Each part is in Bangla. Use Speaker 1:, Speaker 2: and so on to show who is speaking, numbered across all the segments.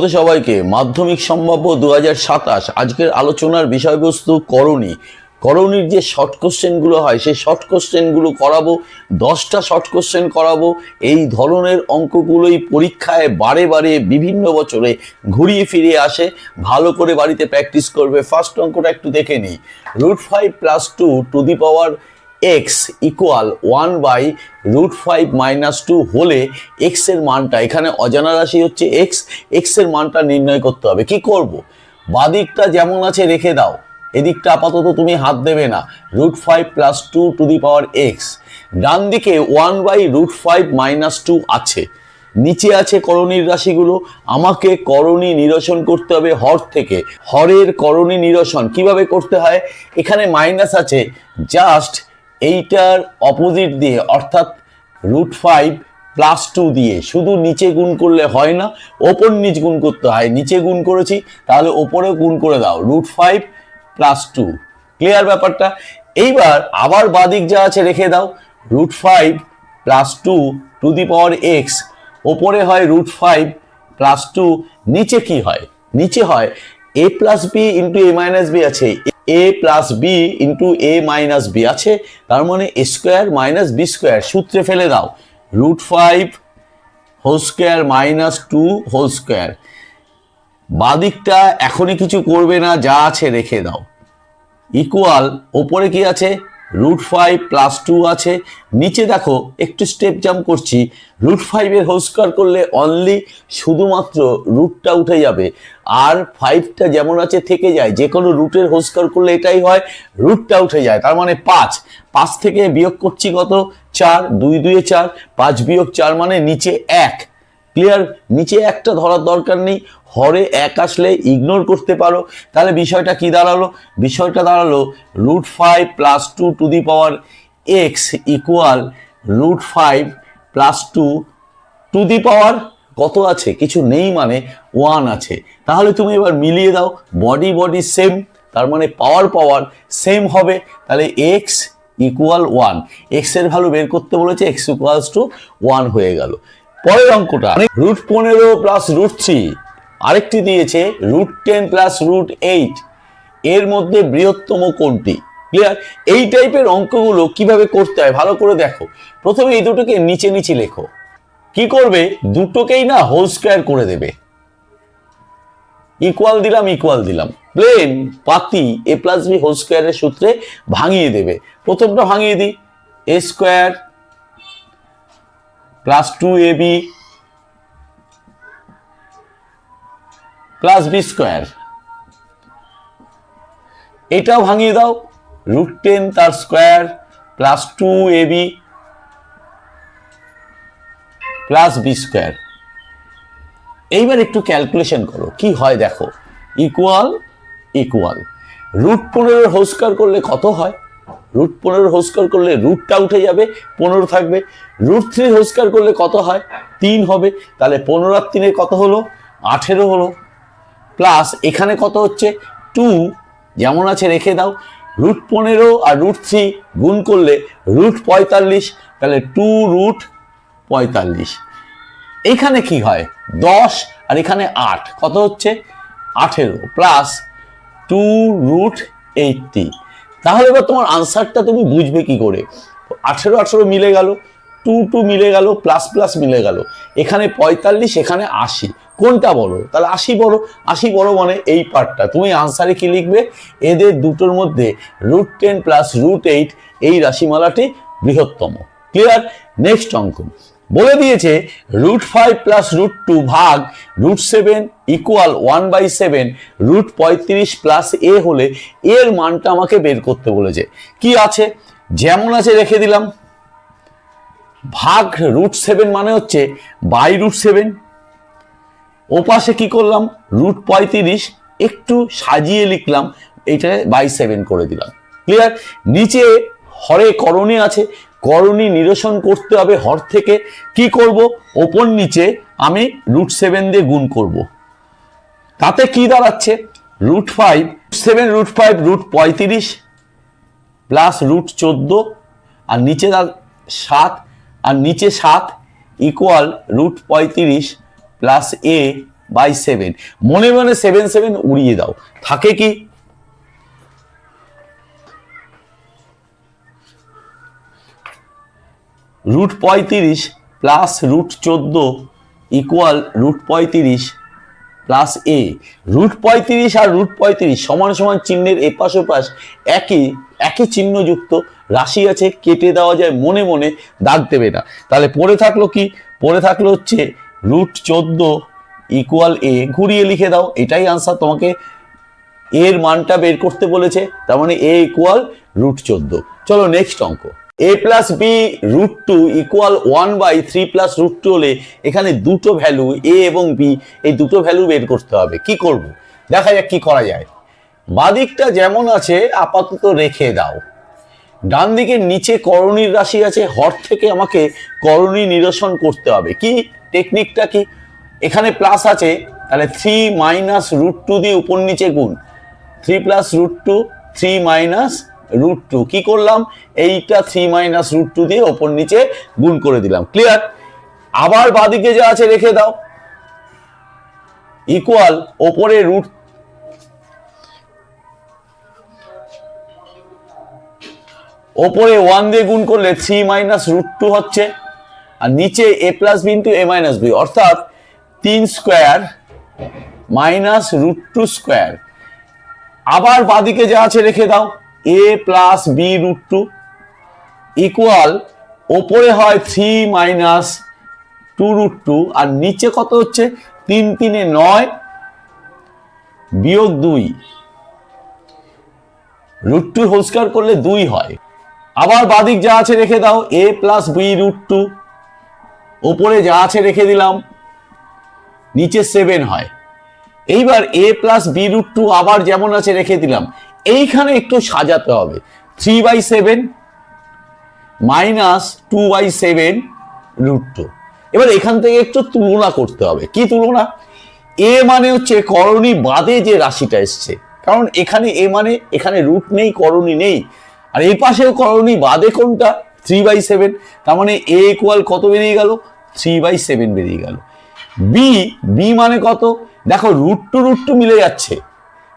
Speaker 1: সবাইকে মাধ্যমিক সম্ভাব্য 2027 আজকের আলোচনার বিষয়বস্তু করণী। করণীর যে শর্ট কোশ্চেনগুলো হয় সেই শর্ট কোশ্চেনগুলো করাবো, 10টা শর্ট কোশ্চেন করাবো। এই ধরনের অঙ্কগুলোই পরীক্ষায় বারে বারে বিভিন্ন বছরে ঘুরিয়ে ফিরিয়ে আসে, ভালো করে বাড়িতে প্র্যাকটিস করবে। ফার্স্ট অঙ্কটা একটু দেখে নিই। √5 + 2 to the power x equal 1/√5 - 2 হলে x এর মানটা, এখানে অজানা রাশি হচ্ছে x এর মানটা নির্ণয় করতে হবে। কি করব? বাদিকটা যেমন আছে রেখে দাও, এদিকটা আপাতত তুমি হাত দেবে না। √5 + 2 টু দি পাওয়ার x, ডান দিকে 1/√5 - 2 আছে, নিচে আছে করণীর রাশিগুলো। আমাকে করণী নিরসন করতে হবে হর থেকে। হরের করণী নিরসন কিভাবে করতে হয়? এখানে মাইনাস আছে, জাস্ট এইটার অপোজিট দিয়ে অর্থাৎ √5 + 2 দিয়ে শুধু নিচে গুণ করলে হয় না, ওপর নিচ গুণ করতে হয়। নিচে গুণ করেছি, তাহলে ওপরেও গুণ করে দাও, √5 + 2। ক্লিয়ার ব্যাপারটা? এইবার আবার বাদিক যা আছে রেখে দাও, √5 + 2 টু দি পাওয়ার x, ওপরে হয় √5 + 2, নিচে কি হয়? নিচে হয় a + b × a - b আছে, a + b × a - b আছে, তার মানে a² - b²। সূত্রে ফেলে দাও, √5² - 2²। বাদিকটা এখনই কিছু করবে না, যা আছে রেখে দাও, ইকুয়াল ওপরে কি আছে? √5 + 2 আছে, নিচে দেখো একটু স্টেপ জাম্প করছি, √5 এর হোল স্কয়ার করলে অনলি শুধুমাত্র রুটটা উঠে যাবে, আর 5টা যেমন আছে থেকে যায়। যে কোনো রুটের হোল স্কয়ার করলে এটাই হয়, রুটটা উঠে যায়, তার মানে 5 থেকে বিয়োগ করছি কত? 4, 2 2 এ 4, 5 - 4 মানে নিচে 1। ক্লিয়ার? নিচে একটা ধরার দরকার নেই, হরে 1 আসলে ইগনোর করতে পারো। তাহলে বিষয়টা কি দাঁড়ালো? বিষয়টা দাঁড়ালো √5 + 2 to the power x equal √5 + 2 to the power কত আছে? কিছু নেই, মানে 1 আছে। তাহলে তুমি এবার মিলিয়ে দাও, বডি সেম, তার মানে পাওয়ার সেম হবে। তাহলে x ইকুয়াল 1, x এর ভ্যালু বের করতে বলেছে, x = 1 হয়ে গেল। পরের অঙ্কটা √15 + √3, আরেকটি দিয়েছে √10 + √8, এর মধ্যে বৃহত্তম কোনটি? ক্লিয়ার? এই টাইপের অঙ্কগুলো কিভাবে করতে হয় ভালো করে দেখো। প্রথমে এই দুটোকে নিচে নিচে লেখো। কি করবে? দুটোকেই না হোল স্কয়ার করে দেবে। ইকুয়াল দিলাম, প্লেন পাতি a + b হোল স্কয়ারের সূত্রে ভাঙিয়ে দেবে। প্রথমটা ভাঙিয়ে দিই, a² + 2ab + b²। এটাও ভাঙিয়ে দাও, √10 তার স্কয়ার + 2ab + b²। এইবার একটু ক্যালকুলেশন করো, কি হয় দেখো। ইকুয়াল √15 হোল স্কয়ার করলে কত হয়? √15 হোল স্কয়ার করলে রুটটা উঠে যাবে, 15 থাকবে। √3 হোল স্কয়ার করলে কত হয়? 3 হবে। তাহলে 15 আর 3 কত হলো? 18 হলো। প্লাস এখানে কত হচ্ছে? 2 যেমন আছে রেখে দাও, √15 আর √3 গুণ করলে √45, তাহলে 2√45। এইখানে কি হয়? 10 আর এখানে 8, কত হচ্ছে? 18 প্লাস 2√80। তাহলে এবার তোমার আনসারটা তুমি বুঝবে কি করে? 18 মিলে গেল, 2 মিলে গেল, প্লাস মিলে গেল। এখানে 45, এখানে 80, কোনটা বড়? তাহলে 80 বড় মানে এই পার্টটা। তুমি আনসারে কি লিখবে? এদের দুটোর মধ্যে √10 + √8 এই রাশিমালাটি বৃহত্তম। ক্লিয়ার? নেক্সট অঙ্ক বলে দিয়েছে √5 + √2 ভাগ √7 ইকুয়াল 1/7, √35 + a হলে এর মানটা আমাকে বের করতে বলেছে। কি আছে? যেমন আছে রেখে দিলাম, ভাগ √7 মানে হচ্ছে /√7, ওপাশে কি করলাম? √35 একটু সাজিয়ে লিখলাম, এটা /7 করে দিলাম। ক্লিয়ার? নিচে হরে করণী আছে, করণী নিরসন করতে হবে হর থেকে। কি করব? ওপর নিচে আমি √7 দিয়ে গুণ করব। তাতে কি দাঁড়াচ্ছে? √5 √35 প্লাস √14 আর নিচে 7 ইকুয়াল √35 + a বাই 7। মনে মনে 7 উড়িয়ে দাও, থাকে কি √35 প্লাস √14 ইকুয়াল √35 প্লাস এ। √35 আর √35 সমান সমান চিহ্নের এপাশ ওপাশ একই চিহ্নযুক্ত রাশি আছে, কেটে দেওয়া যায়, মনে মনে দাগ দেবে না। তাহলে পড়ে থাকলো কি, পড়ে থাকলো হচ্ছে √14 ইকুয়াল এ, ঘুরিয়ে লিখে দাও, এটাই আনসার। তোমাকে এর মানটা বের করতে বলেছে, তার মানে এ ইকুয়াল √14। চলো নেক্সট অঙ্ক। a plus b √2 equal 1/3 plus √2 হলে এখানে দুটো ভ্যালু এ এবং বি, এই দুটো ভ্যালু বের করতে হবে। কি করব, দেখা যাক কি করা যায়। বাদিকটা যেমন আছে আপাতত রেখে দাও, ডান দিকের নিচে করণীর রাশি আছে, হর থেকে আমাকে করণী নিরসন করতে হবে। কি টেকনিকটা কি, এখানে প্লাস আছে, তাহলে 3 মাইনাস √2 দিয়ে উপর নিচে গুণ, 3 প্লাস √2 3 মাইনাস √2। কি করলাম, এইটা 3 মাইনাস √2 দিয়ে ওপর নিচে গুণ করে দিলাম। ক্লিয়ার? আবার বাদিকে যা আছে রেখে দাও, ইকুয়াল ওপরে ওপরে 1 দিয়ে গুণ করলে 3 মাইনাস √2 হচ্ছে, আর নিচে a plus b into a minus b, অর্থাৎ 3 স্কোয়ার মাইনাস √2 স্কোয়ার। আবার বাদিকে যা আছে রেখে দাও, a প্লাস বি √2 ইকুয়াল ওপরে হয় 3 মাইনাস 2 √2, আর নিচে কত হচ্ছে 3 3 9 বিয়োগ 2, √2 হোল স্কয়ার করলে 2 হয়। আবার বাদিক যা আছে রেখে দাও, a প্লাস বি √2, ওপরে যা আছে রেখে দিলাম, নিচে 7 হয়। এইবার a প্লাস বি √2 আবার যেমন আছে রেখে দিলাম, এইখানে একটু সাজাতে হবে, 3/7 মাইনাস 2/7 √2। এবার এখান থেকে একটু তুলনা করতে হবে। কি তুলনা, a মানে হচ্ছে করণী বাদে যে রাশিটা এসছে, কারণ এখানে a মানে এখানে রুট নেই, করণী নেই, আর এই পাশেও করণী বাদে কোনটা 3/7, তার মানে a ইকুয়াল কত বেরিয়ে গেল, 3/7 বেরিয়ে গেল। বি মানে কত, দেখো √2 মিলে যাচ্ছে,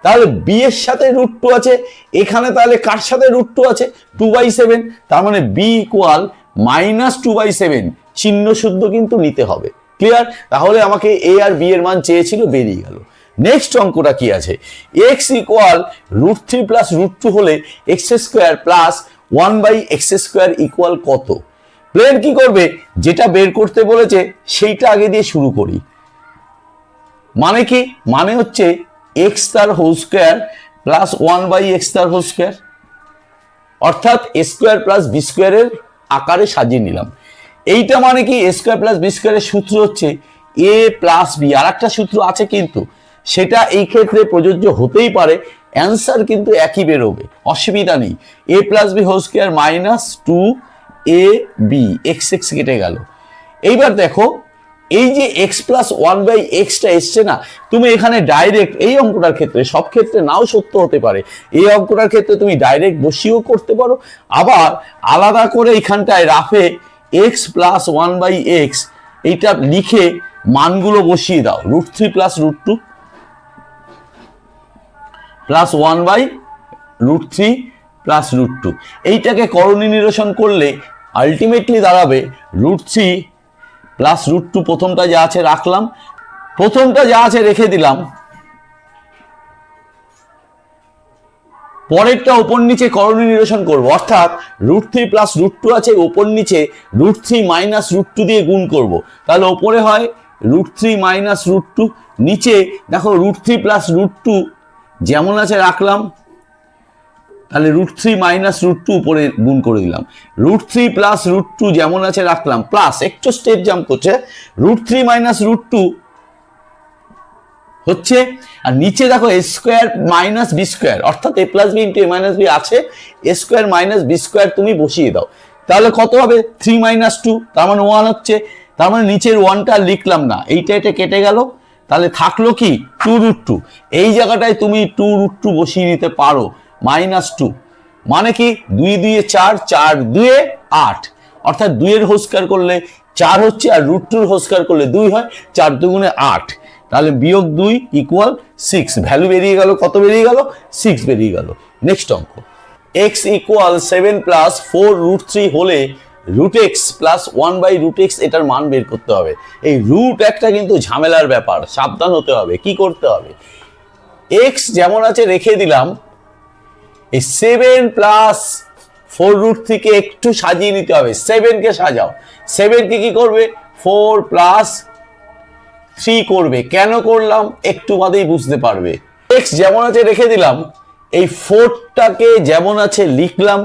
Speaker 1: তাহলে বি এর সাথে √2 আছে, এখানে তাহলে কার সাথে √2 আছে, 2/7, তার মানে বি ইকুয়াল মাইনাস 2/7, চিহ্ন শুদ্ধ কিন্তু নিতে হবে। ক্লিয়ার? তাহলে আমাকে এ আর বি এর মান চেয়েছিল, বেরিয়ে গেল। নেক্সট অঙ্কটা কি আছে, x ইকুয়াল √3 প্লাস √2 হলে x² প্লাস 1/x² ইকুয়াল কত। প্লেন কি করবে, যেটা বের করতে বলেছে সেইটা আগে দিয়ে শুরু করি। মানে কি, মানে হচ্ছে x তার হোল স্কয়ার প্লাস 1/x তার হোল স্কয়ার, অর্থাৎ a স্কয়ার প্লাস b স্কয়ারের আকারে সাজিয়ে নিলাম। এইটা মানে কি, a স্কয়ার প্লাস b স্কয়ারের সূত্র হচ্ছে a প্লাস b, আর একটা সূত্র আছে কিন্তু সেটা এই ক্ষেত্রে প্রযোজ্য হতেই পারে, অ্যান্সার কিন্তু একই বেরোবে, অসুবিধা নেই। a plus b whole square minus 2ab, x কেটে গেল। এইবার দেখো, এই যে x প্লাস 1/xটা এসছে না, তুমি এখানে ডাইরেক্ট এই অঙ্কটার ক্ষেত্রে, সব ক্ষেত্রে নাও সত্য হতে পারে, এই অঙ্কটার ক্ষেত্রে তুমি ডাইরেক্ট বসিয়েও করতে পারো, আবার আলাদা করে এখানটায় রাফে x প্লাস 1/x এইটা লিখে মানগুলো বসিয়ে দাও, √3 প্লাস √2 প্লাস 1/√3 প্লাস √2, এইটাকে করণী নিরসন করলে আলটিমেটলি দাঁড়াবে √3 প্লাস √2, প্রথমটা যা আছে রাখলাম, প্রথমটা যা আছে রেখে দিলাম, পরেরটা ওপর নিচে করণী নিরসন করব, অর্থাৎ √3 প্লাস √2 আছে, ওপর নিচে √3 মাইনাস √2 দিয়ে গুণ করব, তাহলে ওপরে হয় √3 মাইনাস √2, নিচে দেখো √3 প্লাস √2 যেমন আছে রাখলাম, তাহলে √3 মাইনাস √2 উপরে গুণ করে দিলাম, √3 প্লাস √2 যেমন আছে রাখলাম, প্লাস একটু স্টেপ জাম্প করছে, √3 মাইনাস √2 হচ্ছে, আর নিচে দেখো a square minus b square, অর্থাৎ a plus b into a minus b আছে, a square minus b square তুমি বসিয়ে দাও, তাহলে কত হবে 3 মাইনাস 2, তার মানে 1 হচ্ছে, তার মানে নিচের 1টা লিখলাম না, এইটা এটা কেটে গেল, তাহলে থাকলো কি 2√2, এই জায়গাটায় তুমি 2√2 বসিয়ে নিতে পারো, মাইনাস 2, মানে কি 2 2 4, 4 2 8, অর্থাৎ 2 এর হোল স্কয়ার করলে 4 হচ্ছে, আর √2 এর হোল স্কয়ার করলে 2 হয়, 4 2 8, তাহলে বিয়োগ 2 ইকুয়াল 6, ভ্যালু বেরিয়ে গেল, কত বেরিয়ে গেল? 6 বেরিয়ে গেল। নেক্সট অঙ্ক, x ইকুয়াল 7 প্লাস 4 রুট 3 হলে root x plus 1 by root x এটার মান বের করতে হবে। এই রুট একটা কিন্তু ঝামেলার ব্যাপার, সাবধান হতে হবে। কি করতে হবে? এক্স যেমন আছে রেখে দিলাম, এই 7 প্লাস 4 রুট থেকে একটু সাজিয়ে নিতে হবে। 7 কে সাজাও, 7 কে কি করবে? 4 প্লাস 3 করবে। কেন করলাম একটু বাদেই বুঝতে পারবে। এক্স যেমন আছে রেখে দিলাম, এই 4টাকে যেমন আছে লিখলাম,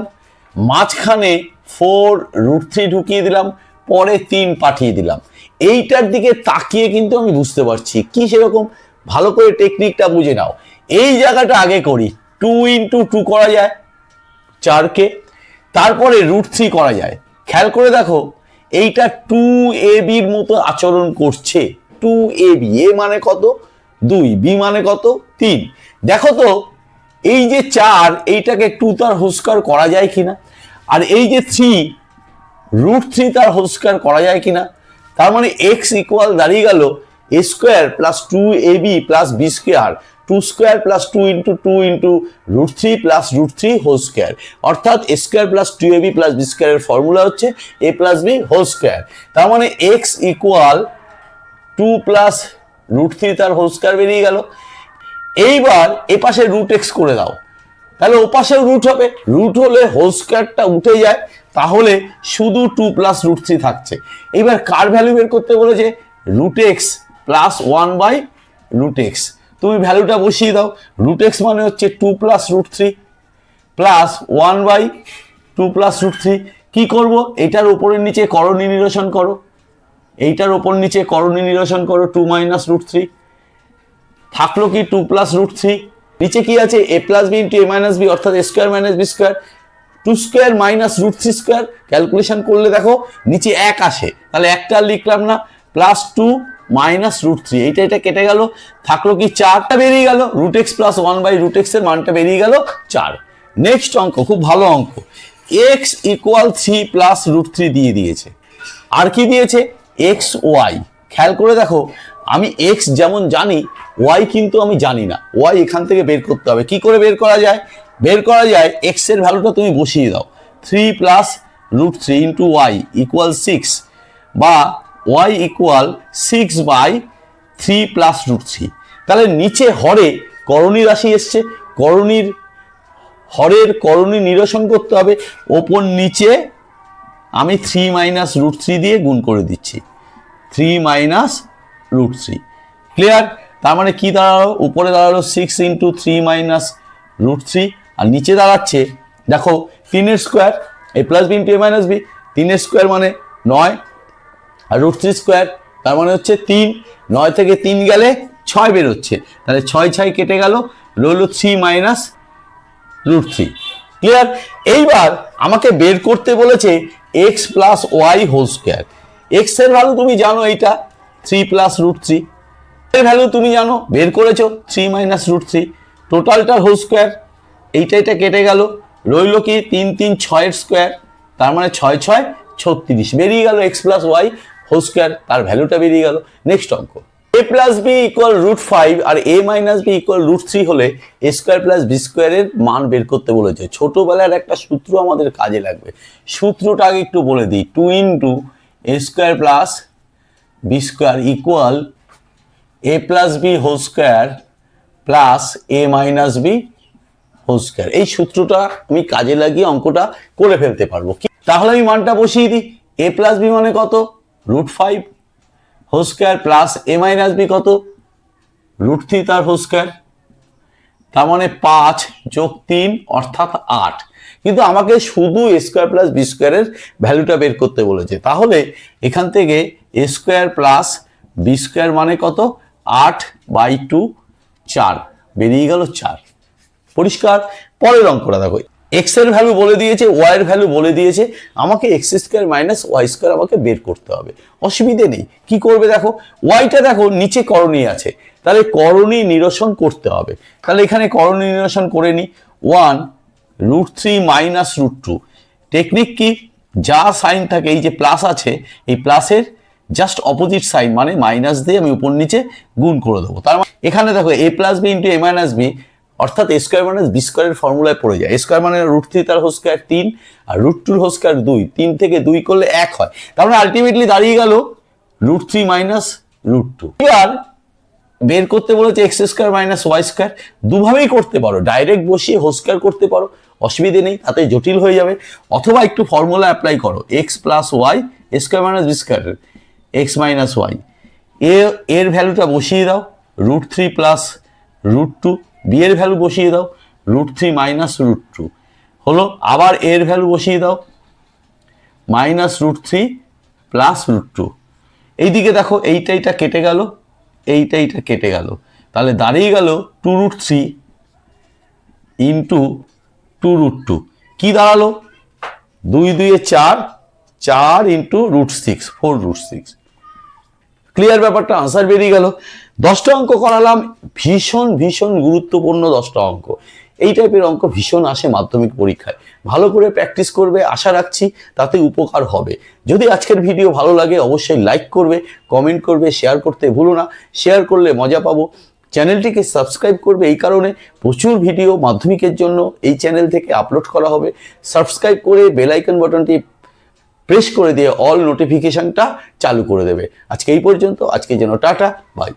Speaker 1: মাঝখানে 4 রুট 3 ঢুকিয়ে দিলাম, পরে 3 পাঠিয়ে দিলাম। এইটার দিকে তাকিয়ে কিন্তু আমি বুঝতে পারছি কি সেরকম। ভালো করে টেকনিকটা বুঝে নাও। এই জায়গাটা আগে করি, 2 ইন্টু 2 করা যায় 4কে, তারপরে রুট 3 করা যায়। খেয়াল করে দেখো, এইটা 2ab এর মতো আচরণ করছে। 2ab, এ মানে কত? 2, বি মানে কত? 3। দেখো তো, এই যে 4, এইটাকে 2 তার হোল স্কয়ার করা যায় কিনা, আর এই যে 3 রুট 3 তার হোল স্কয়ার করা যায় কিনা। তার মানে x ইকুয়াল দাঁড়িয়ে গেল a square plus 2ab plus b square, 2 square plus 2 into 2 into root 3 plus root 3 whole square. অর্থাৎ a square plus 2ab plus b স্কোয়ারের ফর্মুলা হচ্ছে a plus b whole square. তার মানে x ইকুয়াল 2 প্লাস রুট 3 তার হোল স্কোয়ার বেরিয়ে গেল। এইবার এ পাশে রুট এক্স করে দাও, তাহলে ও পাশেও রুট হবে। রুট হলে হোল স্কোয়ারটা উঠে যায়, তাহলে শুধু 2 প্লাস রুট 3 থাকছে। এবার কার ভ্যালু বের করতে বলেছে? Root x plus 1 by root x. তুমি ভ্যালুটা বসিয়ে দাও। রুট এক্স মানে হচ্ছে 2 plus root 3 plus 1 by 2 plus root 3। কি করব? এটার উপরের নিচে করণী নিরসন করো, এইটার উপর নিচে করণী নিরসন করো, 2 মাইনাস রুট 3 থাকলো কি 2 প্লাস রুট 3। নিচে কি আছে? a plus b into a minus b, অর্থাৎ a square minus b square. 2 square minus root 3 square, calculation করলে দেখো নিচে 1 আসে, তাহলে একটা লিখলাম না, প্লাস 2 মাইনাস রুট 3, এটা কেটে গেল, থাকলো কি 4টা বেরিয়ে গেল। Root x plus 1 by root x এর মানটা বেরিয়ে গেল 4। নেক্সট অঙ্ক, খুব ভালো অঙ্ক, এক্স ইকুয়াল 3 প্লাস রুট 3 দিয়ে দিয়েছে। আর কি দিয়েছে? X y. খেয়াল করে দেখো, আমি এক্স যেমন জানি, ওয়াই কিন্তু আমি জানি না। ওয়াই এখান থেকে বের করতে হবে। কি করে বের করা যায়? বের করা যায়, এক্স এর ভ্যালুটা তুমি বসিয়ে দাও, 3 plus root 3 into y equal 6, বা y equal 6 by 3 plus root 3। তাহলে নিচে হরে করণী রাশি এসছে, হরের করণী নিরসন করতে হবে। ওপর নিচে আমি 3 মাইনাস রুট 3 দিয়ে গুণ করে দিচ্ছি, 3 মাইনাস রুট 3। ক্লিয়ার? তার মানে কি দাঁড়ালো? উপরে দাঁড়ালো 6 ইন্টু 3 মাইনাস রুট 3, আর নিচে দাঁড়াচ্ছে দেখো 3 square, A plus b into a minus B, 3 square মানে 9, আর রুট 3 স্কোয়ার তার মানে হচ্ছে 3। 9 থেকে 3 গেলে 6 বেরোচ্ছে, তাহলে 6 কেটে গেল, রইল 3 মাইনাস রুট 3। ক্লিয়ার? এইবার আমাকে বের করতে বলেছে x plus y whole square. X এর ভ্যালু তুমি জানো, এইটা 3 প্লাস রুট 3 এর ভ্যালু তুমি জানো, বের করেছো 3 মাইনাস রুট 3, টোটালটার হোল স্কোয়ার। এটা কেটে গেল, রইল কি 3 3 6 স্কোয়ার, তার মানে 6 6 36 বেরিয়ে গেল x plus y whole square, তার ভ্যালুটা বেরিয়ে গেল। নেক্সট অঙ্ক, a plus b equal root 5 আর a minus b equal root 3 হলে a স্কোয়ার প্লাস বি স্কোয়ারের মান বের করতে বলেছে। ছোটবেলার একটা সূত্র আমাদের কাজে লাগবে, সূত্রটা আগে একটু বলে দিই। 2 into a square plus b square equal a plus b whole square plus a minus b whole square. এই সূত্রটা আমি কাজে লাগিয়ে অঙ্কটা করে ফেলতে পারবো। তাহলে আমি মানটা বসিয়ে দিই, a প্লাস বি মানে কত? রুট 5 হোল স্কোয়ার প্লাস এ মাইনাস বি কত? রুট 3 তার হোল স্কোয়ার, তার মানে 5 যোগ 3 অর্থাৎ 8। কিন্তু আমাকে শুধু এ স্কোয়ার প্লাস বি স্কোয়ারের ভ্যালুটা বের করতে বলেছে। তাহলে এখান থেকে এ স্কোয়ার প্লাস বি স্কোয়ার মানে কত? 8 বাই 2 4 বেরিয়ে গেল 4। পরিষ্কার? পরের অঙ্কটা দেখো, এক্স এর ভ্যালু বলে দিয়েছে, ওয়াই এর ভ্যালু বলে দিয়েছে, আমাকে x square minus y square আমাকে বের করতে হবে। অসুবিধে নেই। কি করবে দেখো, ওয়াইটা দেখো নিচে করণী আছে, তাহলে করণী নিরসন করতে হবে। তাহলে এখানে করণী নিরসন করে নি, 1 রুট 3 মাইনাস রুট 2। টেকনিক কি? যা সাইন থাকে, এই যে প্লাস আছে, এই প্লাসের জাস্ট অপোজিট সাইন মানে মাইনাস দিয়ে আমি উপর নিচে গুণ করে দেবো। তার মানে এখানে দেখো a plus b into a minus b অর্থাৎ a স্কোয়ার মাইনাস বি স্কোয়ারের ফর্মুলায় পড়ে যায়। a স্কোয়ার মানে √3 তার হোল স্কোয়ার 3 আর √2 হোল স্কোয়ার 2, 3 থেকে 2 করলে 1 হয়। তার মানে আলটিমেটলি দাঁড়িয়ে গেল √3 মাইনাস √2। এবার বের করতে বলেছে x square minus y square, দুভাবেই করতে পারো, ডাইরেক্ট বসিয়ে হোল স্কোয়ার করতে পারো, অসুবিধে নেই, তাতে জটিল হয়ে যাবে, অথবা একটু ফর্মুলা অ্যাপ্লাই করো, x plus y square minus b square x minus y, এর ভ্যালুটা বসিয়ে দাও √3 প্লাস √2, বি এর ভ্যালু বসিয়ে দাও √3 মাইনাস √2 হলো, আবার এর ভ্যালু বসিয়ে দাও মাইনাস √3 প্লাস √2। এইদিকে দেখো এইটা কেটে গেল, এইটা কেটে গেল, তাহলে দাঁড়িয়ে গেল 2√3 ইন্টু 2√2, কি দাঁড়ালো 2 2 4, 4 ইন্টু √6, 4√6। ক্লিয়ার ব্যাপারটা, আনসার বেরিয়ে গেল। 10টা অঙ্ক করালাম, ভীষণ ভীষণ গুরুত্বপূর্ণ 10টা অঙ্ক। এই টাইপের অঙ্ক ভীষণ আসে মাধ্যমিক পরীক্ষায়, ভালো করে প্র্যাকটিস করবে, আশা রাখছি তাতে উপকার হবে। যদি আজকের ভিডিও ভালো লাগে অবশ্যই লাইক করবে, কমেন্ট করবে, শেয়ার করতে ভুলো না, শেয়ার করলে মজা পাবো। চ্যানেলটিকে সাবস্ক্রাইব করবে, এই কারণে প্রচুর ভিডিও মাধ্যমিকের জন্য এই চ্যানেল থেকে আপলোড করা হবে। সাবস্ক্রাইব করে বেল আইকন বাটনটি প্রেস করে দিয়ে অল নোটিফিকেশনটা চালু করে দেবে। আজকে এই পর্যন্ত, আজকের জন্য টাটা, বাই।